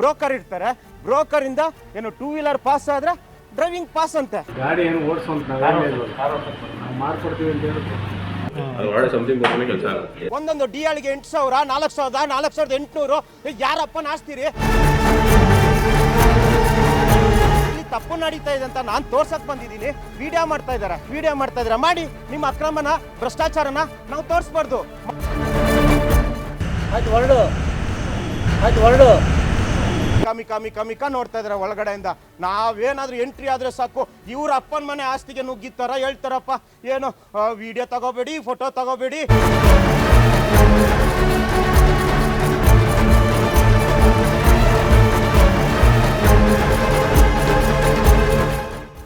Broker ಇರ್ತಾರೆ, broker ಇಂದ ಏನು 2 ವೀಲರ್ ಪಾಸ್ ಆದ್ರೆ ಡ್ರೈವಿಂಗ್ ಪಾಸ್ ಅಂತೆ. ಗಾಡಿ ಏನು ಓಡಿಸುವಂತ ಮಾಡ್ಕೊಡ್ತೀವಿ ಅಂತ ಹೇಳಿದ್ರು. ಒಂದೊಂದು ಡಿಎಲ್ಗೆ 8,000, 4,000, 4,800 ಯಾರಪ್ಪ ನಾಸ್ತೀರಿ? ಇಲ್ಲಿ ತಪ್ಪು ನಡೀತಾ ಇದೆ ಅಂತ ನಾನು ತೋರ್ಸಕ್ ಬಂದಿದ್ದೀನಿ. ವಿಡಿಯೋ ಮಾಡ್ತಾ ಇದಾರೆ ಮಾಡಿ. ನಿಮ್ಮ ಅಕ್ರಮನ, ಭ್ರಷ್ಟಾಚಾರನ ನಾವು ತೋರಿಸ್ಬಾರ್ದು. ಕಮ್ಮಿ ನೋಡ್ತಾ ಇದಾರೆ ಒಳಗಡೆಯಿಂದ. ನಾವೇನಾದ್ರೂ ಎಂಟ್ರಿ ಆದ್ರೆ ಸಾಕು, ಇವ್ರ ಅಪ್ಪನ ಮನೆ ಆಸ್ತಿಗೆ ನುಗ್ಗಿತ್ತಾರ ಹೇಳ್ತಾರಪ್ಪ. ಏನು ವಿಡಿಯೋ ತಗೋಬೇಡಿ, ಫೋಟೋ ತಗೋಬೇಡಿ.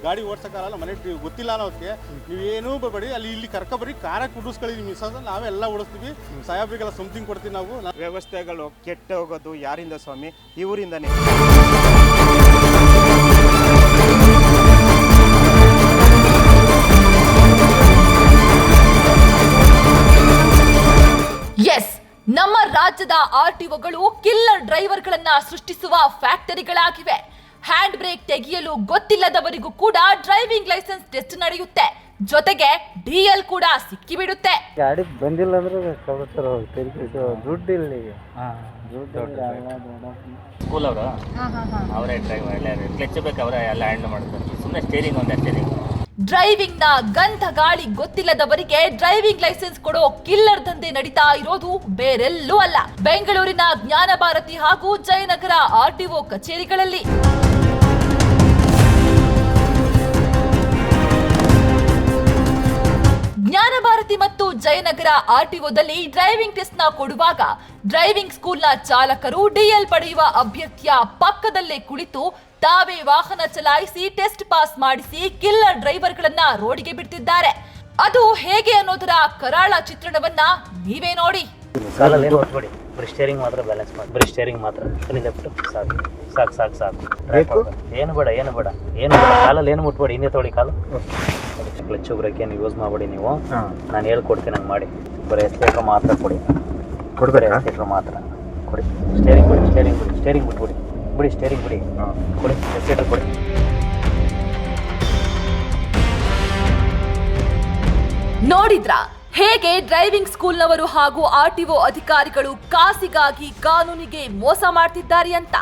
ಗಾಡಿ ಓಡ್ಸಕ್ಕಾಗಲ್ಲ, ಮನೆ ಗೊತ್ತಿಲ್ಲ ಅನ್ನೋದಕ್ಕೆ ನೀವೇನೂ ಬರಬೇಡಿ, ಇಲ್ಲಿ ಕರ್ಕೊಬರಿ, ಕಾರಾಗಿ ಕುಡಿಸ್ಕೊಳ್ಳಿ. ನಿಮ್ಮ ಮಿಸ್ ನಾವೇ ಎಲ್ಲ ಓಡಿಸ್ತೀವಿ, ಸಾಹೇಬ್ರಿಗೆಲ್ಲ ಸಮಥಿಂಗ್ ಕೊಡ್ತೀವಿ ನಾವು. ವ್ಯವಸ್ಥೆಗಳು ಕೆಟ್ಟ ಹೋಗೋದು ಯಾರಿಂದ ಸ್ವಾಮಿ? ಇವರಿಂದನೇ. ಎಸ್, ನಮ್ಮ ರಾಜ್ಯದ ಆರ್ಟಿಒಗಳು ಕಿಲ್ಲರ್ ಡ್ರೈವರ್ಗಳನ್ನ ಸೃಷ್ಟಿಸುವ ಫ್ಯಾಕ್ಟರಿಗಳಾಗಿವೆ. ಹ್ಯಾಂಡ್ ಬ್ರೇಕ್ ತೆಗೆಯಲು ಗೊತ್ತಿಲ್ಲದವರಿಗೂ ಕೂಡ ಡ್ರೈವಿಂಗ್ ಲೈಸೆನ್ಸ್ ಟೆಸ್ಟ್ ನಡೆಯುತ್ತೆ. ಜೊತೆಗೆ ಡಿಎಲ್ ಕೂಡ ಸಿಕ್ಕಿಬಿಡುತ್ತೆ. ಗಾಡಿ ಬಂದಿಲ್ಲ ಅಂದ್ರೆ ದುಡ್ಡು ಇಲ್ಲ. ಸ್ಕೂಲ್ ಅವರು ಅವರೇ ಡ್ರೈವರ್, ಕ್ಲಚ್ ಬೇಕು ಅವರೇ ಎಲ್ಲ ಹ್ಯಾಂಡಲ್ ಮಾಡ್ತಾರೆ. ಸುಮ್ಮನೆ ಸ್ಟೇರಿಂಗ್ ಒಂದೇ ಸ್ಟೇರಿಂಗ್. ಡ್ರೈವಿಂಗ್ ನ ಗಂಧ ಗಾಳಿ ಗೊತ್ತಿಲ್ಲದವರಿಗೆ ಡ್ರೈವಿಂಗ್ ಲೈಸೆನ್ಸ್ ಕೊಡೋ ಕಿಲ್ಲರ್ ದಂಧೆ ನಡೀತಾ ಇರೋದು ಬೇರೆಲ್ಲೂ ಅಲ್ಲ, ಬೆಂಗಳೂರಿನ ಜ್ಞಾನ ಭಾರತಿ ಹಾಗೂ ಜಯನಗರ ಆರ್ಟಿಒ ಕಚೇರಿಗಳಲ್ಲಿ. ಜ್ಞಾನ ಭಾರತಿ ಮತ್ತು ಜಯನಗರ ಆರ್ಟಿಒದಲ್ಲಿ ಡ್ರೈವಿಂಗ್ ಟೆಸ್ಟ್ ನ ಕೊಡುವಾಗ ಡ್ರೈವಿಂಗ್ ಸ್ಕೂಲ್ನ ಚಾಲಕರು ಡಿಎಲ್ ಪಡೆಯುವ ಅಭ್ಯರ್ಥಿಯ ಪಕ್ಕದಲ್ಲೇ ಕುಳಿತು ತಾವೇ ವಾಹನ ಚಲಾಯಿಸಿ ಟೆಸ್ಟ್ ಪಾಸ್ ಮಾಡಿಸಿ ಕಿಲ್ಲರ್ ಡ್ರೈವರ್ಗಳನ್ನ ರೋಡಿಗೆ ಬಿಡ್ತಿದ್ದಾರೆ. ಅದು ಹೇಗೆ ಅನ್ನೋದರ ಕರಾಳ ಚಿತ್ರಣವನ್ನ ನೀವೇ ನೋಡಿ. ಸ್ಟೇರಿಂಗ್ ಮಾತ್ರ ಬ್ಯಾಲೆನ್ಸ್ ಮಾಡಿ, ಬರೀ ಸ್ಟೇರಿಂಗ್ ಮಾತ್ರ. ಸಾಕು. ಏನು ಬೇಡ ಕಾಲಲ್ಲಿ ಏನು ಮುಟ್ಬೇಡಿ, ಹಿಂದೆ ತೊಳಿ ಕಾಲು. ಕ್ಲಚ್ ಬ್ರೇಕ್ ಏನು ಯೂಸ್ ಮಾಡಬೇಡಿ ನೀವು. ನಾನು ಹೇಳ್ಕೊಡ್ತೀನಿ ಹಂಗೆ ಮಾಡಿ. ಬರೀ ಎಸ್ಲೇಟರ್ ಮಾತ್ರ ಕೊಡಿ, ಎಸ್ಲೇಟರ್ ಮಾತ್ರ ಕೊಡಿ. ಸ್ಟೇರಿಂಗ್ ಬಿಡಿ ಸ್ಟೇರಿಂಗ್ ಬಿಡಿ ಕೊಡಿ, ಎಸ್ಲೇಟರ್ ಕೊಡಿ. ನೋಡಿದ್ರಾ ಹೇಗೆ ಡ್ರೈವಿಂಗ್ ಸ್ಕೂಲ್ನವರು ಹಾಗೂ ಆರ್ಟಿಒ ಅಧಿಕಾರಿಗಳು ಕಾಸಿಗಾಗಿ ಕಾನೂನಿಗೆ ಮೋಸ ಮಾಡ್ತಿದ್ದಾರೆ ಅಂತ.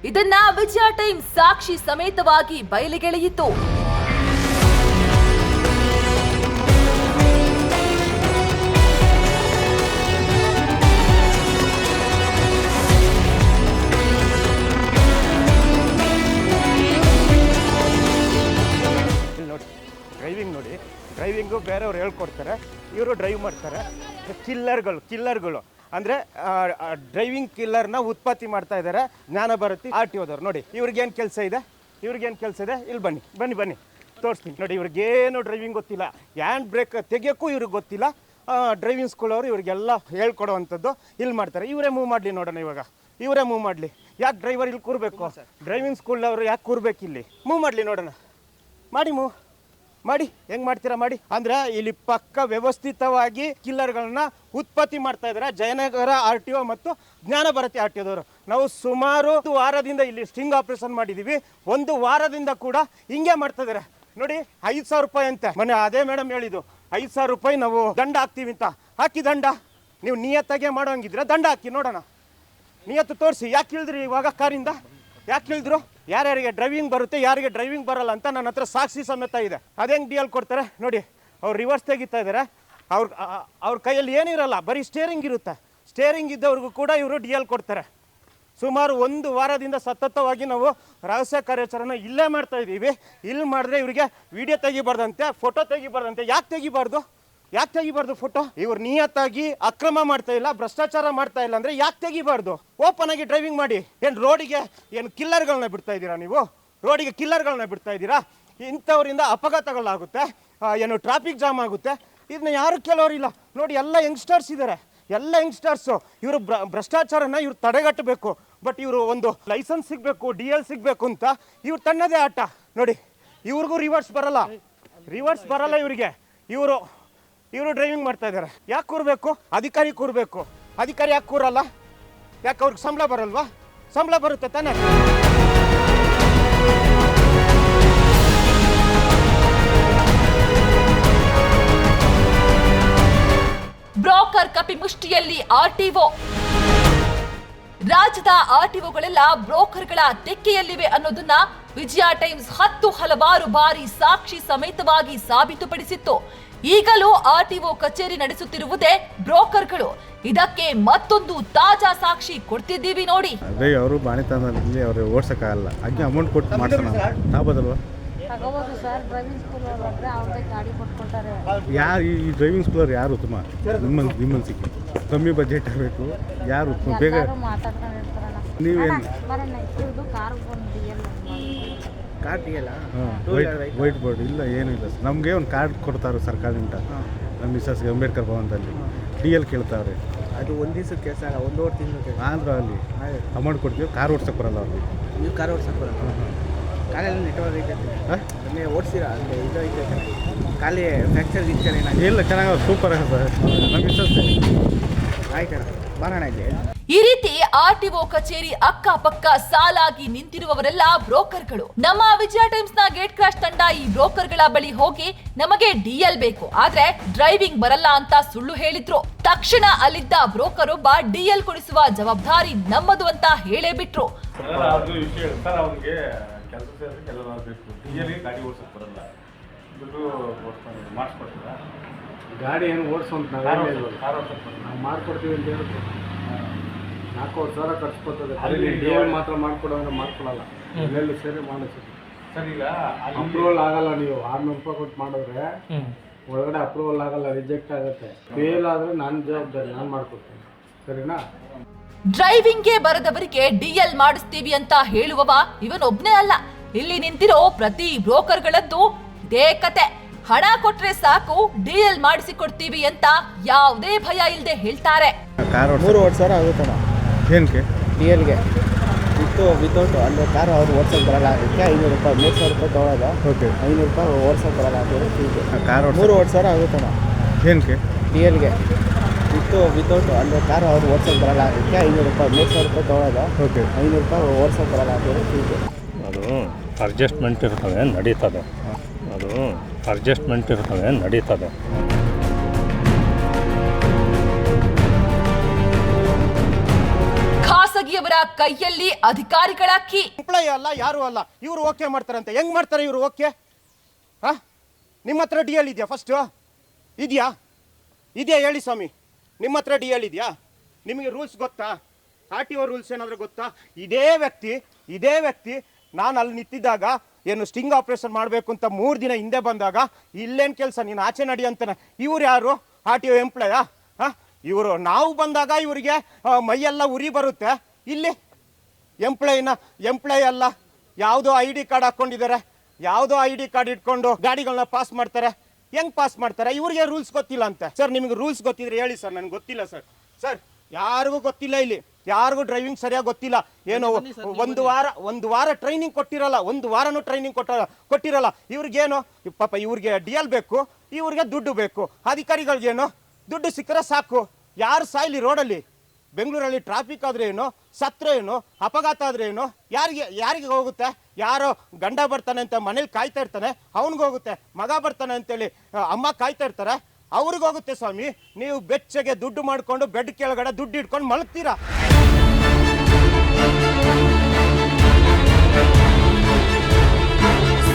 ಇದನ್ನ ವಿಜಯ ಟೈಮ್ ಸಾಕ್ಷಿ ಸಮೇತವಾಗಿ ಬಯಲಿಗೆಳೆಯಿತು. ನೋಡಿ, ಡ್ರೈವಿಂಗು ಬೇರೆಯವ್ರು ಹೇಳ್ಕೊಡ್ತಾರೆ, ಇವರು ಡ್ರೈವ್ ಮಾಡ್ತಾರೆ. ಕಿಲ್ಲರ್ಗಳು ಅಂದರೆ ಡ್ರೈವಿಂಗ್ ಕಿಲ್ಲರ್ನ ಉತ್ಪತ್ತಿ ಮಾಡ್ತಾ ಇದ್ದಾರೆ ಜ್ಞಾನ ಭಾರತಿ ಆರ್ಟಿಒದವ್ರು. ನೋಡಿ ಇವ್ರಿಗೇನು ಕೆಲಸ ಇದೆ, ಇಲ್ಲಿ ಬನ್ನಿ ತೋರಿಸ್ತೀನಿ. ನೋಡಿ ಇವ್ರಿಗೇನು ಡ್ರೈವಿಂಗ್ ಗೊತ್ತಿಲ್ಲ, ಹ್ಯಾಂಡ್ ಬ್ರೇಕ್ ತೆಗಿಯೋಕ್ಕೂ ಇವ್ರಿಗೆ ಗೊತ್ತಿಲ್ಲ. ಡ್ರೈವಿಂಗ್ ಸ್ಕೂಲವರು ಇವ್ರಿಗೆಲ್ಲ ಹೇಳ್ಕೊಡೋವಂಥದ್ದು ಇಲ್ಲಿ ಮಾಡ್ತಾರೆ. ಇವರೇ ಮೂವ್ ಮಾಡಲಿ ನೋಡೋಣ, ಇವಾಗ ಇವರೇ ಮೂವ್ ಮಾಡಲಿ. ಯಾಕೆ ಡ್ರೈವರ್ ಇಲ್ಲಿ ಕೂರಬೇಕು? ಡ್ರೈವಿಂಗ್ ಸ್ಕೂಲ್ನವರು ಯಾಕೆ ಕೂರ್ಬೇಕು ಇಲ್ಲಿ? ಮೂವ್ ಮಾಡಲಿ ನೋಡೋಣ, ಮಾಡಿ ಹೆಂಗ್ ಮಾಡ್ತೀರಾ ಮಾಡಿ. ಅಂದ್ರೆ ಇಲ್ಲಿ ಪಕ್ಕ ವ್ಯವಸ್ಥಿತವಾಗಿ ಕಿಲ್ಲರ್ಗಳನ್ನ ಉತ್ಪತ್ತಿ ಮಾಡ್ತಾ ಇದ್ದಾರೆ ಜಯನಗರ ಆರ್ಟಿಒ ಮತ್ತು ಜ್ಞಾನ ಭಾರತಿ ಆರ್ಟಿಒದವರು. ನಾವು ಸುಮಾರು 1 ವಾರದಿಂದ ಇಲ್ಲಿ ಸ್ಟಿಂಗ್ ಆಪರೇಷನ್ ಮಾಡಿದೀವಿ. 1 ವಾರದಿಂದ ಕೂಡ ಹಿಂಗೆ ಮಾಡ್ತಾ ಇದಾರೆ. ನೋಡಿ 5,000 ರೂಪಾಯಿ ಅಂತೆ. ಮೊನ್ನೆ ಅದೇ ಮೇಡಮ್ ಹೇಳಿದ್ದು 5,000 ರೂಪಾಯಿ ನಾವು ದಂಡ ಹಾಕ್ತೀವಿ ಅಂತ. ಹಾಕಿ ದಂಡ, ನೀವು ನಿಯತ್ತಾಗೆ ಮಾಡೋಂಗಿದ್ರೆ ದಂಡ ಹಾಕಿ ನೋಡೋಣ. ನಿಯತ್ತು ತೋರಿಸಿ. ಯಾಕೆ ಇಳಿದ್ರಿ ಇವಾಗ ಕಾರಿಂದ? ಯಾಕೆ ಇಳಿದ್ರು? ಯಾರ್ಯಾರಿಗೆ ಡ್ರೈವಿಂಗ್ ಬರುತ್ತೆ, ಯಾರಿಗೆ ಡ್ರೈವಿಂಗ್ ಬರಲ್ಲ ಅಂತ ನನ್ನ ಹತ್ರ ಸಾಕ್ಷಿ ಸಮೇತ ಇದೆ. ಅದೇಂಗೆ ಡಿ ಎಲ್ ಕೊಡ್ತಾರೆ ನೋಡಿ. ಅವ್ರು ರಿವರ್ಸ್ ತೆಗಿತಾ ಇದ್ದಾರೆ. ಅವ್ರ ಕೈಯಲ್ಲಿ ಏನಿರಲ್ಲ, ಬರೀ ಸ್ಟೇರಿಂಗ್ ಇರುತ್ತೆ. ಸ್ಟೇರಿಂಗ್ ಇದ್ದವ್ರಿಗೂ ಕೂಡ ಇವರು ಡಿ ಎಲ್ ಕೊಡ್ತಾರೆ. ಸುಮಾರು 1 ವಾರದಿಂದ ಸತತವಾಗಿ ನಾವು ರಹಸ್ಯ ಕಾರ್ಯಾಚರಣೆ ಇಲ್ಲೇ ಮಾಡ್ತಾ ಇದ್ದೀವಿ. ಇಲ್ಲಿ ಮಾಡಿದ್ರೆ ಇವರಿಗೆ ವಿಡಿಯೋ ತೆಗಿಬಾರ್ದಂತೆ, ಫೋಟೋ ತೆಗಿಬಾರ್ದಂತೆ. ಯಾಕೆ ತೆಗಿಬಾರ್ದು ಫೋಟೋ? ಇವ್ರು ನಿಯತ್ತಾಗಿ ಅಕ್ರಮ ಮಾಡ್ತಾ ಇಲ್ಲ, ಭ್ರಷ್ಟಾಚಾರ ಮಾಡ್ತಾ ಇಲ್ಲ ಅಂದ್ರೆ ಯಾಕೆ ತೆಗಿಬಾರ್ದು? ಓಪನ್ ಆಗಿ ಡ್ರೈವಿಂಗ್ ಮಾಡಿ. ಏನು ರೋಡಿಗೆ ಏನು ಕಿಲ್ಲರ್ಗಳನ್ನ ಬಿಡ್ತಾ ಇದ್ದೀರಾ ನೀವು? ರೋಡಿಗೆ ಕಿಲ್ಲರ್ಗಳನ್ನ ಬಿಡ್ತಾ ಇದ್ದೀರಾ? ಇಂಥವರಿಂದ ಅಪಘಾತಗಳಾಗುತ್ತೆ, ಏನು ಟ್ರಾಫಿಕ್ ಜಾಮ್ ಆಗುತ್ತೆ. ಇದನ್ನ ಯಾರು ಕೆಲವರಿಲ್ಲ ನೋಡಿ. ಎಲ್ಲ ಯಂಗ್ಸ್ಟರ್ಸ್ ಇದ್ದಾರೆ, ಎಲ್ಲ ಯಂಗ್ಸ್ಟರ್ಸು. ಇವರು ಭ್ರಷ್ಟಾಚಾರನ ಇವ್ರು ತಡೆಗಟ್ಟಬೇಕು. ಬಟ್ ಇವರು ಒಂದು ಲೈಸೆನ್ಸ್ ಸಿಗಬೇಕು, DL ಸಿಗಬೇಕು ಅಂತ ಇವ್ರು ತನ್ನದೇ ಆಟ ನೋಡಿ. ಇವ್ರಿಗೂ ರಿವರ್ಸ್ ಬರಲ್ಲ ಇವರಿಗೆ. ಇವರು ಡ್ರೈವಿಂಗ್ ಮಾಡ್ತಾ ಇದ್ದಾರೆ. ಯಾಕೆ ಕೂರಬೇಕು? ಅಧಿಕಾರಿ ಕೂರಬೇಕು. ಅಧಿಕಾರಿ ಯಾಕೆ ಕೂರಲ್ಲ? ಯಾಕೆ ಅವ್ರಿಗೆ ಸಂಬಳ ಬರಲ್ವಾ? ಸಂಬಳ ಬರುತ್ತೆ ತಾನೇ. ಬ್ರೋಕರ್ ಕಪಿಮುಷ್ಟಿಯಲ್ಲಿ ಆರ್ಟಿಒ. ರಾಜ್ಯದ ಆರ್ಟಿಒಗಳೆಲ್ಲ ಬ್ರೋಕರ್ಗಳ ತೆಕ್ಕೆಯಲ್ಲಿವೆ ಅನ್ನೋದನ್ನ ವಿಜಯ ಟೈಮ್ಸ್ ಹಲವಾರು ಬಾರಿ ಸಾಕ್ಷಿ ಸಮೇತವಾಗಿ ಸಾಬೀತುಪಡಿಸಿತ್ತು. ಈಗಲೂ ಆರ್ಟಿಒ ಕಚೇರಿ ನಡೆಸುತ್ತಿರುವುದೇ ಬ್ರೋಕರ್ಗಳು. ಇದಕ್ಕೆ ಮತ್ತೊಂದು ತಾಜಾ ಸಾಕ್ಷಿ ಕೊಡ್ತಿದ್ದೀವಿ ನೋಡಿ. ಅದೇ ಅವರು ಬಾಣಿತನದಲ್ಲಿ ಅವರು ಓಡ್ಸೋಕ್ಕಾಗಲ್ಲ, ಹಾಗೆ ಅಮೌಂಟ್ ಕೊಟ್ಟು ಮಾಡ್ಸೋಣ ತಾಬೋದಲ್ವಾ? ತಗೋಬೋದು ಸರ್. ಡ್ರೈವಿಂಗ್ ಸ್ಕೂಲ್ ಹೋದ್ರೆ ಅವ್ರದ್ದೇ ಗಾಡಿ ಕೊಟ್ಕೊಳ್ತಾರೆ. ಯಾರು ಈ ಡ್ರೈವಿಂಗ್ ಸ್ಕೂಲವ್ರು ಯಾರು ಉತ್ತಮ? ನಿಮ್ಮನ್ಸಿಗೆ ಕಮ್ಮಿ ಬಜೆಟ್ ಆಗಬೇಕು, ಯಾರು ಉತ್ತಮ? ಬೇಗ ಮಾತಾಡ್ಕೊಂಡಿರ್ತಾರಣ್ಣ. ನೀವೇನು ಬರೋಣ ಇಷ್ಟು ಕಾರ್ ಬಂದು ಕಾರ್ಡ್ ಇದೆಯಲ್ಲ, ವೈಟ್ ಬೋರ್ಡ್ ಇಲ್ಲ, ಏನೂ ಇಲ್ಲ. ನಮಗೆ ಒಂದು ಕಾರ್ಡ್ ಕೊಡ್ತಾರೆ ಸರ್ಕಾರದಿಂದ. ನಮ್ಮ ಮಿಸಸ್ಗೆ ಅಂಬೇಡ್ಕರ್ ಭವನದಲ್ಲಿ DL ಕೇಳ್ತಾವ್ರೆ. ಅದು ಒಂದು ದಿವ್ಸಕ್ಕೆ ಕೆಲಸ ಅಲ್ಲ, 1.5 ತಿಂಗಳು ಕೆಲಸ. ಆಂಧ್ರ ಅಲ್ಲಿ ಅಮೌಂಟ್ ಕೊಡ್ತೀವಿ, ಕಾರ್ ಓಡ್ಸಕ್ಕೆ ಬರಲ್ಲ ಅವ್ರಿಗೆ. ನೀವು ಕಾರ್ ಓಡ್ಸಕ್ಕೆ ಬರಲ್ಲ? ಕಾಲೆಲ್ಲ ನೆಟ್ವರ್ಕ್ ಐತೆ, ಒಮ್ಮೆ ಓಡಿಸಿರ ಅಂದರೆ ಇದು ಐತೆ, ಖಾಲಿ ಫ್ರ್ಯಾಕ್ಚರ್ ಗಿಕ್ಚರ್ ಏನಾಗಿದೆ? ಇಲ್ಲ, ಚೆನ್ನಾಗಿ ಸೂಪರ್ ಆಗ ಸರ್. ನಮ್ಮ ಮಿಸಸ್ ಆಯ್ತಣ್ಣ, ಬರೋಣ ಇಲ್ಲಿ. ಈ ರೀತಿ ಆರ್ಟಿಒ ಕಚೇರಿ ಅಕ್ಕಪಕ್ಕ ಸಾಲಾಗಿ ನಿಂತಿರುವವರೆಲ್ಲ ಬ್ರೋಕರ್ಗಳು. ನಮ್ಮ ವಿಜಯ ಟೈಮ್ಸ್ ನ ಗೇಟ್ ಕ್ರಾಶ್ ತಂಡ ಈ ಬ್ರೋಕರ್ಗಳ ಬಳಿ ಹೋಗಿ ನಮಗೆ DL ಬೇಕು, ಆದ್ರೆ ಡ್ರೈವಿಂಗ್ ಬರಲ್ಲ ಅಂತ ಸುಳ್ಳು ಹೇಳಿದ್ರು. ತಕ್ಷಣ ಅಲ್ಲಿದ್ದ ಬ್ರೋಕರ್ ಒಬ್ಬ DL ಕೊಡಿಸುವ ಜವಾಬ್ದಾರಿ ನಮ್ಮದು ಅಂತ ಹೇಳೇ ಬಿಟ್ರು. ಗಾಡಿ ಏನು ಓಡಿಸೋಂತ ನಾವು ಮಾಡ್ಕೊಡ್ತೀವಿ ಅಂತ ಹೇಳಿದ್ರು. 4,000 ಖರ್ಚುಕೊಡ್ತದೆ. DL ಮಾತ್ರ ಮಾಡ್ಕೊಡೋ ಅಂದ್ರೆ ಮಾಡ್ಕೊಡಲ್ಲ, ಎಲ್ಲೆಲ್ಲೂ ಸೇರಿ ಮಾಡಿಸಿ. ಸರ್ ಈಗ ಅಪ್ರೂವಲ್ ಆಗಲ್ಲ, ನೀವು 600 ರೂಪಾಯಿ ಕೊಟ್ಟು ಮಾಡಿದ್ರೆ ಒಳಗಡೆ ಅಪ್ರೂವಲ್ ಆಗಲ್ಲ, ರಿಜೆಕ್ಟ್ ಆಗುತ್ತೆ. ಫೇಲ್ ಆದರೆ ನನ್ನ ಜವಾಬ್ದಾರಿ, ನಾನು ಮಾಡ್ಕೊಡ್ತೀನಿ. ಸರಿನಾ? ಡ್ರೈವಿಂಗ್ಗೆ ಬರದವರಿಗೆ DL ಮಾಡಿಸ್ತೀವಿ ಅಂತ ಹೇಳುವವ ಇವನೊಬ್ನೇ ಅಲ್ಲ. ಇಲ್ಲಿ ನಿಂತಿರೋ ಪ್ರತಿ ಬ್ರೋಕರ್ಗಳದ್ದು ಇದೇ ಕತೆ. ಹಣ ಕೊಟ್ರೆ ಸಾಕು DL ಮಾಡಿಸಿಕೊಡ್ತೀವಿ ಅಂತ ಯಾವುದೇ ಭಯ ಇಲ್ಲದೆ ಹೇಳ್ತಾರೆ. 3,000 ಆಗುತ್ತಣ್ಣ ಏನಕ್ಕೆ? DLಗೆ ವಿತೌಟ್ ಅಂದರೆ ಕಾರ್ ಅವ್ರು ಓಡ್ಸೋಕೆ ಬರಲ್ಲ, ಅದಕ್ಕೆ 500 ರೂಪಾಯಿ, 3,000 ರೂಪಾಯಿ ತೊಗೊಳೋದು. ಓಕೆ, 500 ರೂಪಾಯಿ ಓಡ್ಸೋಕೆ ಬರಲ್ಲ ಅಂತ ಫೀಗೆ. ಕಾರ್ 3,000 ಆಗುತ್ತಣ್ಣ ಏನಕ್ಕೆ? DLಗೆ ವಿತೌಟ್ ಅಂದರೆ ಕಾರ್ ಅವ್ರು ಓಡ್ಸೋಕೆ ಬರಲ್ಲ, ಅದಕ್ಕೆ 500 ರೂಪಾಯಿ, 3,000 ರೂಪಾಯಿ ತೊಗೊಳೋದು. ಓಕೆ, 500 ರೂಪಾಯಿ ಓಡ್ಸೋಕೆ ಬರಲ್ಲ ಅಂತ ಫೀಗೆ. ಅದು ಅಡ್ಜಸ್ಟ್ಮೆಂಟ್ ಇರ್ತವೆ, ನಡೀತದೆ. ಅದು ಅಡ್ಜಸ್ಟ್ಮೆಂಟ್ ಇರ್ತವೆ, ನಡೀತದೆ. ಖಾಸಗಿಯವರ ಕೈಯಲ್ಲಿ ಅಧಿಕಾರಿಗಳ ಕೀ. ಎಂಪ್ಲಾಯಿ ಅಲ್ಲ, ಯಾರು ಅಲ್ಲ, ಇವರು ಓಕೆ ಮಾಡ್ತಾರಂತೆ. ಹೆಂಗ್ ಮಾಡ್ತಾರೆ ಇವರು ಓಕೆ? ನಿಮ್ಮ ಹತ್ರ DL ಇದೆಯಾ? ಫಸ್ಟು ಇದೆಯಾ? ಹೇಳಿ ಸ್ವಾಮಿ, ನಿಮ್ಮ ಹತ್ರ DL ಇದೆಯಾ? ನಿಮಗೆ ರೂಲ್ಸ್ ಗೊತ್ತಾ? RTO ರೂಲ್ಸ್ ಏನಾದರೂ ಗೊತ್ತಾ? ಇದೇ ವ್ಯಕ್ತಿ ನಾನು ಅಲ್ಲಿ ನಿಂತಿದ್ದಾಗ ಏನು ಸ್ಟಿಂಗ್ ಆಪರೇಷನ್ ಮಾಡಬೇಕು ಅಂತ 3 ದಿನ ಹಿಂದೆ ಬಂದಾಗ, ಇಲ್ಲೇನು ಕೆಲಸ, ನೀನು ಆಚೆ ನಡಿ ಅಂತಾನೆ. ಇವ್ರು ಯಾರು? RTO ಎಂಪ್ಲಾಯಾ? ಇವರು ನಾವು ಬಂದಾಗ ಇವರಿಗೆ ಮೈಯೆಲ್ಲ ಉರಿ ಬರುತ್ತೆ. ಇಲ್ಲಿ ಎಂಪ್ಲಾಯಿ ಅಲ್ಲ, ಯಾವುದೋ ID ಕಾರ್ಡ್ ಹಾಕ್ಕೊಂಡಿದ್ದಾರೆ, ಯಾವುದೋ ID ಕಾರ್ಡ್ ಇಟ್ಕೊಂಡು ಗಾಡಿಗಳನ್ನ ಪಾಸ್ ಮಾಡ್ತಾರೆ. ಹೆಂಗ್ ಪಾಸ್ ಮಾಡ್ತಾರೆ? ಇವ್ರಿಗೆ ರೂಲ್ಸ್ ಗೊತ್ತಿಲ್ಲ ಅಂತೆ. ಸರ್, ನಿಮಗೆ ರೂಲ್ಸ್ ಗೊತ್ತಿದ್ರೆ ಹೇಳಿ ಸರ್. ನನಗೆ ಗೊತ್ತಿಲ್ಲ ಸರ್. ಯಾರಿಗೂ ಗೊತ್ತಿಲ್ಲ, ಇಲ್ಲಿ ಯಾರಿಗೂ ಡ್ರೈವಿಂಗ್ ಸರಿಯಾಗಿ ಗೊತ್ತಿಲ್ಲ. ಏನೋ ಒಂದು ವಾರ ಟ್ರೈನಿಂಗ್ ಕೊಟ್ಟಿರಲ್ಲ, ಒಂದು ವಾರನೂ ಟ್ರೈನಿಂಗ್ ಕೊಟ್ಟಿರಲ್ಲ. ಇವ್ರಿಗೇನು ಪಾಪ, ಇವ್ರಿಗೆ DL ಬೇಕು, ಇವ್ರಿಗೆ ದುಡ್ಡು ಬೇಕು. ಅಧಿಕಾರಿಗಳಿಗೇನು ದುಡ್ಡು ಸಿಕ್ಕರೆ ಸಾಕು. ಯಾರು ಸಾಯ್ಲಿ ರೋಡಲ್ಲಿ, ಬೆಂಗಳೂರಲ್ಲಿ ಟ್ರಾಫಿಕ್ ಆದರೆ ಏನು, ಸತ್ರ ಏನು, ಅಪಘಾತ ಆದರೆ ಏನು, ಯಾರಿಗೆ ಹೋಗುತ್ತೆ? ಯಾರೋ ಗಂಡ ಬರ್ತಾನೆ ಅಂತ ಮನೇಲಿ ಕಾಯ್ತಾ ಇರ್ತಾನೆ, ಅವನಿಗೋಗುತ್ತೆ. ಮಗ ಬರ್ತಾನೆ ಅಂತೇಳಿ ಅಮ್ಮ ಕಾಯ್ತಾ ಇರ್ತಾರೆ, ಅವ್ರಿಗೋಗುತ್ತೆ ಸ್ವಾಮಿ. ನೀವು ಬೆಚ್ಚಗೆ ದುಡ್ಡು ಮಾಡಿಕೊಂಡು ಬೆಡ್ ಕೆಳಗಡೆ ದುಡ್ಡು ಇಟ್ಕೊಂಡು ಮಲಗ್ತೀರಾ.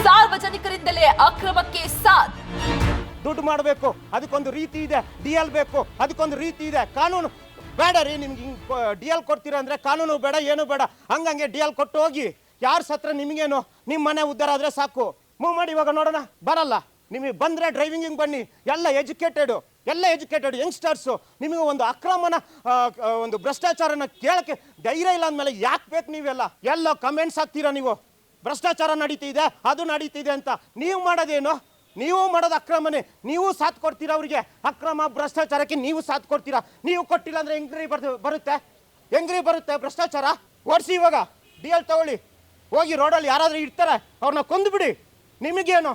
ಸಾರ್ವಜನಿಕರಿಂದಲೇ ಅಕ್ರಮಕ್ಕೆ ಸಾಥ್. ದುಡ್ಡು ಮಾಡಬೇಕು, ಅದಕ್ಕೊಂದು ರೀತಿ ಇದೆ. DL ಬೇಕು, ಅದಕ್ಕೊಂದು ರೀತಿ ಇದೆ. ಕಾನೂನು ಬೇಡ ರೀ, ನಿಮ್ಗೆ DL ಕೊಡ್ತೀರಾ ಅಂದರೆ ಕಾನೂನು ಬೇಡ, ಏನು ಬೇಡ. ಹಂಗಂಗೆ DL ಕೊಟ್ಟು ಹೋಗಿ. ಯಾರು ಸತ್ರ ನಿಮಗೇನು, ನಿಮ್ಮ ಮನೆ ಉದ್ಧಾರ ಆದರೆ ಸಾಕು. ಮೂವ್ ಮಾಡಿ ಇವಾಗ ನೋಡೋಣ. ಬರಲ್ಲ ನಿಮಗೆ ಬಂದರೆ ಡ್ರೈವಿಂಗಿಗೆ ಬನ್ನಿ. ಎಲ್ಲ ಎಜುಕೇಟೆಡ್ ಯಂಗ್ಸ್ಟರ್ಸು. ನಿಮಗೆ ಒಂದು ಅಕ್ರಮನ, ಒಂದು ಭ್ರಷ್ಟಾಚಾರನ ಕೇಳಕ್ಕೆ ಧೈರ್ಯ ಇಲ್ಲ ಅಂದಮೇಲೆ ಯಾಕೆ ಬೇಕು ನೀವೆಲ್ಲ? ಎಲ್ಲೋ ಕಮೆಂಟ್ಸ್ ಹಾಕ್ತೀರಾ ನೀವು, ಭ್ರಷ್ಟಾಚಾರ ನಡೀತಿದೆ, ಅದು ನಡೀತಿದೆ ಅಂತ. ನೀವು ಮಾಡೋದೇನು? ನೀವು ಮಾಡೋದು ಅಕ್ರಮನೇ. ನೀವು ಸಾಥ್ ಕೊಡ್ತೀರಾ ಅವ್ರಿಗೆ. ಅಕ್ರಮ ಭ್ರಷ್ಟಾಚಾರಕ್ಕೆ ನೀವು ಸಾಥ್ ಕೊಡ್ತೀರಾ. ನೀವು ಕೊಟ್ಟಿಲ್ಲ ಅಂದರೆ ಹೆಂಗ್ರಿ ಬರುತ್ತೆ ಭ್ರಷ್ಟಾಚಾರ? ಓಡಿಸಿ ಇವಾಗ DL ತಗೊಳ್ಳಿ. ಹೋಗಿ ರೋಡಲ್ಲಿ ಯಾರಾದರೂ ಇರ್ತಾರೆ, ಅವ್ರನ್ನ ಕೊಂದುಬಿಡಿ. ನಿಮಗೇನು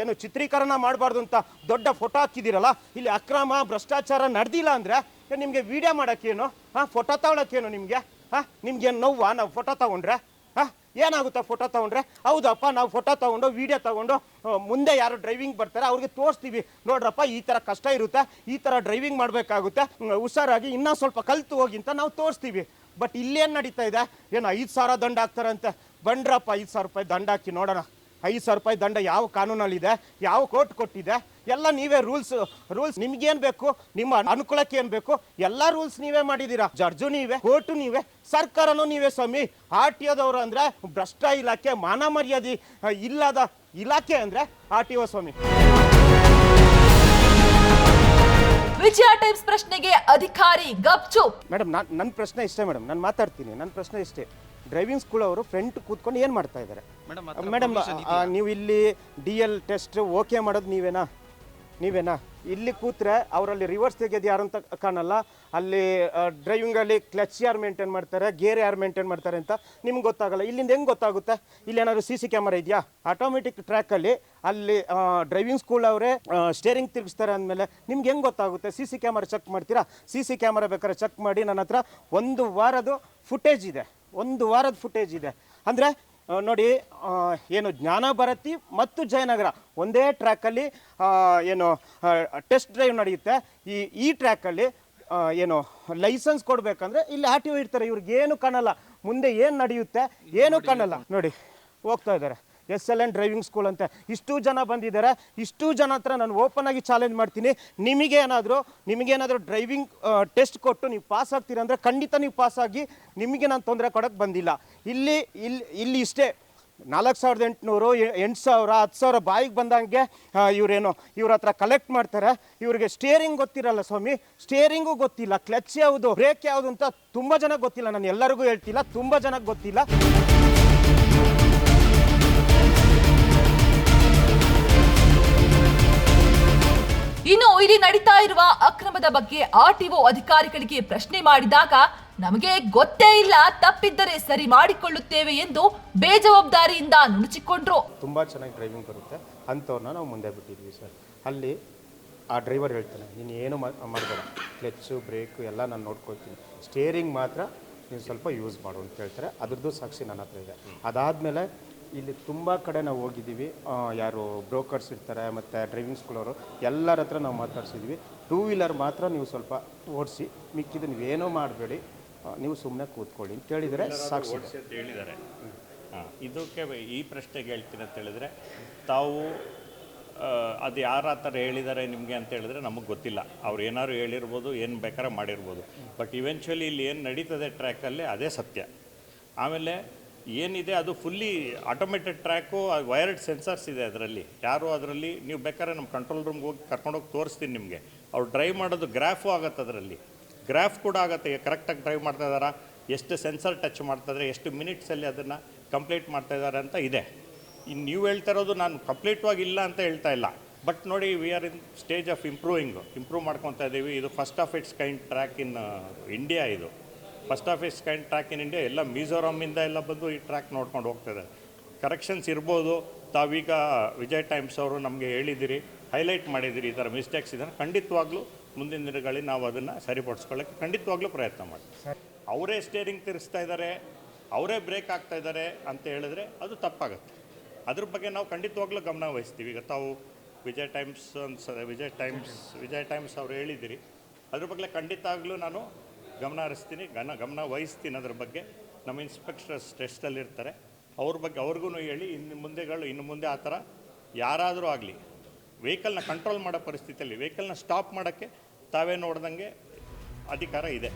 ಏನು ಚಿತ್ರೀಕರಣ ಮಾಡಬಾರ್ದು ಅಂತ ದೊಡ್ಡ ಫೋಟೋ ಹಾಕಿದ್ದೀರಲ್ಲ, ಇಲ್ಲಿ ಅಕ್ರಮ ಭ್ರಷ್ಟಾಚಾರ ನಡೆದಿಲ್ಲ ಅಂದರೆ ನಿಮಗೆ ವಿಡಿಯೋ ಮಾಡೋಕ್ಕೇನು, ಫೋಟೋ ತಗೊಳಕ್ಕೇನು ನಿಮಗೆ? ನಿಮ್ಗೇನು ನೋವಾ ನಾವು ಫೋಟೋ ತಗೊಂಡ್ರೆ ಏನಾಗುತ್ತೆ ಫೋಟೋ ತಗೊಂಡ್ರೆ? ಹೌದಪ್ಪ, ನಾವು ಫೋಟೋ ತಗೊಂಡು ವಿಡಿಯೋ ತಗೊಂಡು ಮುಂದೆ ಯಾರು ಡ್ರೈವಿಂಗ್ ಬರ್ತಾರೆ ಅವ್ರಿಗೆ ತೋರಿಸ್ತೀವಿ, ನೋಡ್ರಪ್ಪ ಈ ಥರ ಕಷ್ಟ ಇರುತ್ತೆ, ಈ ಥರ ಡ್ರೈವಿಂಗ್ ಮಾಡಬೇಕಾಗುತ್ತೆ, ಹುಷಾರಾಗಿ ಇನ್ನೂ ಸ್ವಲ್ಪ ಕಲಿತು ಹೋಗಿ ಅಂತ ನಾವು ತೋರಿಸ್ತೀವಿ. ಬಟ್ ಇಲ್ಲೇನು ನಡೀತಾ ಇದೆ, ಏನು 5,000 ದಂಡ ಹಾಕ್ತಾರಂತೆ. ಬಂಡ್ರಪ್ಪ 5,000 ರೂಪಾಯಿ ದಂಡ ಹಾಕಿ ನೋಡೋಣ. 5,000 ರೂಪಾಯಿ ದಂಡ ಯಾವ ಕಾನೂನಲ್ಲಿದೆ, ಯಾವ ಕೋರ್ಟ್ ಕೊಟ್ಟಿದೆ? ಎಲ್ಲ ನೀವೇ ರೂಲ್ಸ್ ನಿಮ್ಗೇನು ಬೇಕು, ನಿಮ್ಮ ಅನುಕೂಲಕ್ಕೆ ಏನು ಬೇಕು ಎಲ್ಲ ರೂಲ್ಸ್ ನೀವೇ ಮಾಡಿದ್ದೀರಾ. ಜಡ್ಜು ನೀವೇ, ಕೋರ್ಟು ನೀವೇ, ಸರ್ಕಾರನೂ ನೀವೇ ಸ್ವಾಮಿ. RTOದವರು ಅಂದರೆ ಭ್ರಷ್ಟ ಇಲಾಖೆ, ಮಾನ ಮರ್ಯಾದೆ ಇಲ್ಲದ ಇಲಾಖೆ ಅಂದರೆ RTO ಸ್ವಾಮಿ. ವಿಜಯ ಟೈಮ್ಸ್ ಪ್ರಶ್ನೆಗೆ ಅಧಿಕಾರಿ ಗಪ್ಚುಪ್. ಮೇಡಮ್, ನನ್ನ ಪ್ರಶ್ನೆ ಇಷ್ಟೇ ಮೇಡಮ್, ನಾನು ಮಾತಾಡ್ತೀನಿ. ನನ್ನ ಪ್ರಶ್ನೆ ಇಷ್ಟೇ, ಡ್ರೈವಿಂಗ್ ಸ್ಕೂಲ್ ಅವರು ಫ್ರಂಟ್ ಕೂತ್ಕೊಂಡು ಏನು ಮಾಡ್ತಾ ಇದ್ದಾರೆ? ಮೇಡಮ್, ನೀವು ಇಲ್ಲಿ DL ಟೆಸ್ಟ್ ಓಕೆ ಮಾಡೋದು ನೀವೇನಾ? ಇಲ್ಲಿ ಕೂತ್ರೆ ಅವರಲ್ಲಿ ರಿವರ್ಸ್ ತೆಗೆಯೋದು ಯಾರು ಅಂತ ಕಾಣಲ್ಲ. ಅಲ್ಲಿ ಡ್ರೈವಿಂಗಲ್ಲಿ ಕ್ಲಚ್ ಯಾರು ಮೇಂಟೈನ್ ಮಾಡ್ತಾರೆ, ಗೇರ್ ಯಾರು ಮೇಂಟೈನ್ ಮಾಡ್ತಾರೆ ಅಂತ ನಿಮ್ಗೆ ಗೊತ್ತಾಗಲ್ಲ. ಇಲ್ಲಿಂದ ಹೆಂಗೆ ಗೊತ್ತಾಗುತ್ತೆ? ಇಲ್ಲಿ ಏನಾದ್ರು CC ಕ್ಯಾಮರಾ ಇದೆಯಾ? ಆಟೋಮೆಟಿಕ್ ಟ್ರ್ಯಾಕಲ್ಲಿ ಅಲ್ಲಿ ಡ್ರೈವಿಂಗ್ ಸ್ಕೂಲ್ ಅವರೇ ಸ್ಟೇರಿಂಗ್ ತಿರುಗಿಸ್ತಾರೆ ಅಂದಮೇಲೆ ನಿಮ್ಗೆ ಹೆಂಗೆ ಗೊತ್ತಾಗುತ್ತೆ? CC ಕ್ಯಾಮರಾ ಚೆಕ್ ಮಾಡ್ತೀರಾ? CC ಕ್ಯಾಮರಾ ಬೇಕಾದ್ರೆ ಚೆಕ್ ಮಾಡಿ. ನನ್ನ ಹತ್ರ 1 ವಾರದ ಫುಟೇಜ್ ಇದೆ. ಅಂದರೆ ನೋಡಿ, ಏನು ಜ್ಞಾನಭಾರತಿ ಮತ್ತು ಜಯನಗರ ಒಂದೇ ಟ್ರ್ಯಾಕಲ್ಲಿ ಏನು ಟೆಸ್ಟ್ ಡ್ರೈವ್ ನಡೆಯುತ್ತೆ. ಈ ಟ್ರ್ಯಾಕಲ್ಲಿ ಏನು ಲೈಸೆನ್ಸ್ ಕೊಡಬೇಕಂದ್ರೆ ಇಲ್ಲಿ RTO ಇರ್ತಾರೆ. ಇವ್ರಿಗೇನು ಕಾಣಲ್ಲ, ಮುಂದೆ ಏನು ನಡೆಯುತ್ತೆ ಏನು ಕಾಣಲ್ಲ. ನೋಡಿ, ಹೋಗ್ತಾ ಇದ್ದಾರೆ SLN ಡ್ರೈವಿಂಗ್ ಸ್ಕೂಲ್ ಅಂತ. ಇಷ್ಟು ಜನ ಬಂದಿದ್ದಾರೆ. ಇಷ್ಟು ಜನ ಹತ್ರ ನಾನು ಓಪನ್ ಆಗಿ ಚಾಲೆಂಜ್ ಮಾಡ್ತೀನಿ. ನಿಮಗೇನಾದರೂ ಡ್ರೈವಿಂಗ್ ಟೆಸ್ಟ್ ಕೊಟ್ಟು ನೀವು ಪಾಸ್ ಆಗ್ತೀರಾ ಅಂದರೆ ಖಂಡಿತ ನೀವು ಪಾಸಾಗಿ, ನಿಮಗೆ ನಾನು ತೊಂದರೆ ಕೊಡೋಕ್ಕೆ ಬಂದಿಲ್ಲ. ಇಲ್ಲಿ ಇಷ್ಟೇ 4,800, 8,000, 10,000 ಬಾಯಿಗೆ ಬಂದಂಗೆ ಇವ್ರ ಹತ್ರ ಕಲೆಕ್ಟ್ ಮಾಡ್ತಾರೆ. ಇವ್ರಿಗೆ ಸ್ಟೇರಿಂಗ್ ಗೊತ್ತಿರಲ್ಲ ಸ್ವಾಮಿ, ಸ್ಟೇರಿಂಗು ಗೊತ್ತಿಲ್ಲ, ಕ್ಲಚ್ ಯಾವುದು, ಬ್ರೇಕ್ ಯಾವುದು ಅಂತ ತುಂಬ ಜನಕ್ಕೆ ಗೊತ್ತಿಲ್ಲ. ನಾನು ಎಲ್ಲರಿಗೂ ಹೇಳ್ತಿಲ್ಲ, ತುಂಬ ಜನಕ್ಕೆ ಗೊತ್ತಿಲ್ಲ. ಇನ್ನು ಇಲ್ಲಿ ನಡೀತಾ ಇರುವ ಅಕ್ರಮದ ಬಗ್ಗೆ RTO ಅಧಿಕಾರಿಗಳಿಗೆ ಪ್ರಶ್ನೆ ಮಾಡಿದಾಗ ನಮಗೆ ಗೊತ್ತೇ ಇಲ್ಲ, ತಪ್ಪಿದ್ದರೆ ಸರಿ ಮಾಡಿಕೊಳ್ಳುತ್ತೇವೆ ಎಂದು ಬೇಜವಾಬ್ದಾರಿಯಿಂದ ನುಣುಚಿಕೊಂಡ್ರು. ತುಂಬ ಚೆನ್ನಾಗಿ ಡ್ರೈವಿಂಗ್ ಬರುತ್ತೆ ಅಂಥವ್ರನ್ನ ನಾವು ಮುಂದೆ ಬಿಟ್ಟಿದ್ವಿ ಸರ್. ಅಲ್ಲಿ ಆ ಡ್ರೈವರ್ ಹೇಳ್ತಾನೆ, ನೀನು ಏನು ಮಾಡಬೇಡ, ಕ್ಲಚ್ಚು ಬ್ರೇಕು ಎಲ್ಲ ನಾನು ನೋಡ್ಕೊಳ್ತೀನಿ, ಸ್ಟೇರಿಂಗ್ ಮಾತ್ರ ನೀವು ಸ್ವಲ್ಪ ಯೂಸ್ ಮಾಡು ಅಂತ ಹೇಳ್ತಾರೆ. ಅದ್ರದ್ದು ಸಾಕ್ಷಿ ನನ್ನ ಹತ್ರ ಇದೆ. ಅದಾದಮೇಲೆ ಇಲ್ಲಿ ತುಂಬ ಕಡೆ ನಾವು ಹೋಗಿದ್ದೀವಿ. ಯಾರು ಬ್ರೋಕರ್ಸ್ ಇರ್ತಾರೆ ಮತ್ತು ಡ್ರೈವಿಂಗ್ ಸ್ಕೂಲವರು ಎಲ್ಲರ ಹತ್ರ ನಾವು ಮಾತಾಡ್ಸಿದ್ವಿ. 2 ವೀಲರ್ ಮಾತ್ರ ನೀವು ಸ್ವಲ್ಪ ಓಡಿಸಿ, ಮಿಕ್ಕಿದ್ದು ನೀವೇನೋ ಮಾಡಬೇಡಿ, ನೀವು ಸುಮ್ಮನೆ ಕೂತ್ಕೊಳ್ಳಿ ಅಂತ ಹೇಳಿದರೆ ಸಾಕ್ಷಿ ಹೇಳಿದ್ದಾರೆ. ಇದಕ್ಕೆ ಈ ಪ್ರಶ್ನೆಗೆ ಹೇಳ್ತೀನಿ ಅಂತ ಹೇಳಿದರೆ, ತಾವು ಅದು ಯಾರ ಆ ಥರ ಹೇಳಿದ್ದಾರೆ ನಿಮಗೆ ಅಂತ ಹೇಳಿದ್ರೆ ನಮಗೆ ಗೊತ್ತಿಲ್ಲ. ಅವ್ರು ಏನಾದ್ರು ಹೇಳಿರ್ಬೋದು, ಏನು ಬೇಕಾದ್ರೆ ಮಾಡಿರ್ಬೋದು. ಬಟ್ ಇವೆಂಚುಲಿ ಇಲ್ಲಿ ಏನು ನಡೀತದೆ ಟ್ರ್ಯಾಕಲ್ಲಿ ಅದೇ ಸತ್ಯ. ಆಮೇಲೆ ಏನಿದೆ ಅದು fully automated track, wired sensors ಇದೆ ಅದರಲ್ಲಿ. ಅದರಲ್ಲಿ ನೀವು ಬೇಕಾದ್ರೆ ನಮ್ಮ ಕಂಟ್ರೋಲ್ ರೂಮ್ಗೆ ಹೋಗಿ ಕರ್ಕೊಂಡೋಗಿ ತೋರಿಸ್ತೀನಿ ನಿಮಗೆ. ಅವ್ರು ಡ್ರೈವ್ ಮಾಡೋದು ಗ್ರಾಫು ಆಗುತ್ತೆ, ಅದರಲ್ಲಿ ಗ್ರಾಫ್ ಕೂಡ ಆಗುತ್ತೆ. ಕರೆಕ್ಟಾಗಿ ಡ್ರೈವ್ ಮಾಡ್ತಾ ಇದ್ದಾರಾ, ಎಷ್ಟು ಸೆನ್ಸರ್ ಟಚ್ ಮಾಡ್ತಾಯಿದ್ದಾರೆ, ಎಷ್ಟು ಮಿನಿಟ್ಸಲ್ಲಿ ಅದನ್ನು ಕಂಪ್ಲೀಟ್ ಮಾಡ್ತಾಯಿದ್ದಾರೆ ಅಂತ ಇದೆ. ಇನ್ನು ನೀವು ಹೇಳ್ತಾ ಇರೋದು ನಾನು ಕಂಪ್ಲೀಟ್ವಾಗಿ ಇಲ್ಲ ಅಂತ ಹೇಳ್ತಾ ಇಲ್ಲ. ಬಟ್ ನೋಡಿ, we are in stage of improve ಮಾಡ್ಕೊತಾ ಇದ್ದೀವಿ. ಇದು first of its kind track in India. ಇದು first of its kind track in India. ಎಲ್ಲ ಮಿಜೋರಾಮಿಂದ ಎಲ್ಲ ಬಂದು ಈ ಟ್ರ್ಯಾಕ್ ನೋಡ್ಕೊಂಡು ಹೋಗ್ತಾಯಿದ್ದಾರೆ. ಕರೆಕ್ಷನ್ಸ್ ಇರ್ಬೋದು. ತಾವೀಗ ವಿಜಯ್ ಟೈಮ್ಸ್ ಅವರು ನಮಗೆ ಹೇಳಿದಿರಿ, ಹೈಲೈಟ್ ಮಾಡಿದಿರಿ ಈ ಥರ ಮಿಸ್ಟೇಕ್ಸ್ ಇದನ್ನು. ಖಂಡಿತವಾಗ್ಲೂ ಮುಂದಿನ ದಿನಗಳಲ್ಲಿ ನಾವು ಅದನ್ನು ಸರಿಪಡಿಸ್ಕೊಳ್ಳೋಕ್ಕೆ ಖಂಡಿತವಾಗ್ಲೂ ಪ್ರಯತ್ನ ಮಾಡ್ತೀವಿ. ಅವರೇ ಸ್ಟೇರಿಂಗ್ ತಿರುಗಿಸ್ತಾ ಇದ್ದಾರೆ, ಅವರೇ ಬ್ರೇಕ್ ಆಗ್ತಾ ಇದ್ದಾರೆ ಅಂತ ಹೇಳಿದ್ರೆ ಅದು ತಪ್ಪಾಗುತ್ತೆ. ಅದ್ರ ಬಗ್ಗೆ ನಾವು ಖಂಡಿತವಾಗ್ಲೂ ಗಮನ ವಹಿಸ್ತೀವಿ. ಈಗ ತಾವು ವಿಜಯ್ ಟೈಮ್ಸ್ ಅವರು ಹೇಳಿದಿರಿ, ಅದ್ರ ಬಗ್ಗೆ ಖಂಡಿತವಾಗ್ಲೂ ನಾನು ಗಮನ ಹರಿಸ್ತೀನಿ, ಗಮನ ವಹಿಸ್ತೀನಿ. ಅದ್ರ ಬಗ್ಗೆ ನಮ್ಮ ಇನ್ಸ್ಪೆಕ್ಟರ್ಸ್ ಟೆಸ್ಟಲ್ಲಿರ್ತಾರೆ, ಅವ್ರ ಬಗ್ಗೆ ಅವ್ರಿಗೂ ಹೇಳಿ ಇನ್ನು ಮುಂದೆ ಆ ಥರ ಯಾರಾದರೂ ಆಗಲಿ ವೆಹಿಕಲ್ನ ಕಂಟ್ರೋಲ್ ಮಾಡೋ ಪರಿಸ್ಥಿತಿಯಲ್ಲಿ ವೆಹಿಕಲ್ನ ಸ್ಟಾಪ್ ಮಾಡೋಕ್ಕೆ ತಾವೇ ನೋಡ್ದಂಗೆ ಅಧಿಕಾರ ಇದೆ.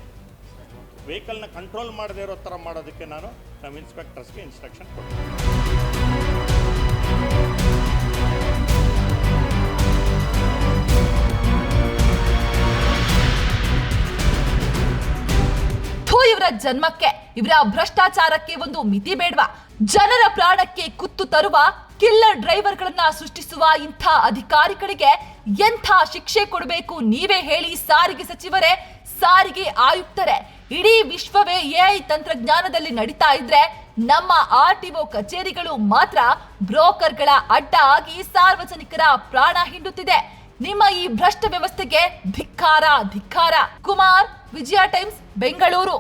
ವೆಹಿಕಲ್ನ ಕಂಟ್ರೋಲ್ ಮಾಡದೇ ಇರೋ ಥರ ಮಾಡೋದಕ್ಕೆ ನಾನು ನಮ್ಮ ಇನ್ಸ್ಪೆಕ್ಟರ್ಸ್ಗೆ ಇನ್ಸ್ಟ್ರಕ್ಷನ್ ಕೊಡ್ತೀನಿ. ಇವರ ಜನ್ಮಕ್ಕೆ, ಇವರ ಭ್ರಷ್ಟಾಚಾರಕ್ಕೆ ಒಂದು ಮಿತಿ ಬೇಡವಾ? ಜನರ ಪ್ರಾಣಕ್ಕೆ ಕುತ್ತು ತರುವ ಕಿಲ್ಲರ್ ಡ್ರೈವರ್ಗಳನ್ನ ಸೃಷ್ಟಿಸುವ ಇಂಥ ಅಧಿಕಾರಿಗಳಿಗೆ ಎಂಥ ಶಿಕ್ಷೆ ಕೊಡಬೇಕು ನೀವೇ ಹೇಳಿ ಸಾರಿಗೆ ಸಚಿವರೇ, ಸಾರಿಗೆ ಆಯುಕ್ತರೇ. ಇಡೀ ವಿಶ್ವವೇ AI ತಂತ್ರಜ್ಞಾನದಲ್ಲಿ ನಡೀತಾ ಇದ್ರೆ ನಮ್ಮ RTO ಕಚೇರಿಗಳು ಮಾತ್ರ ಬ್ರೋಕರ್ಗಳ ಅಡ್ಡ ಆಗಿ ಸಾರ್ವಜನಿಕರ ಪ್ರಾಣ ಹಿಂಡುತ್ತಿದೆ. ನಿಮ್ಮ ಈ ಭ್ರಷ್ಟ ವ್ಯವಸ್ಥೆಗೆ ಧಿಕ್ಕಾರ. ಕುಮಾರ್, ವಿಜಯ ಟೈಮ್ಸ್, ಬೆಂಗಳೂರು.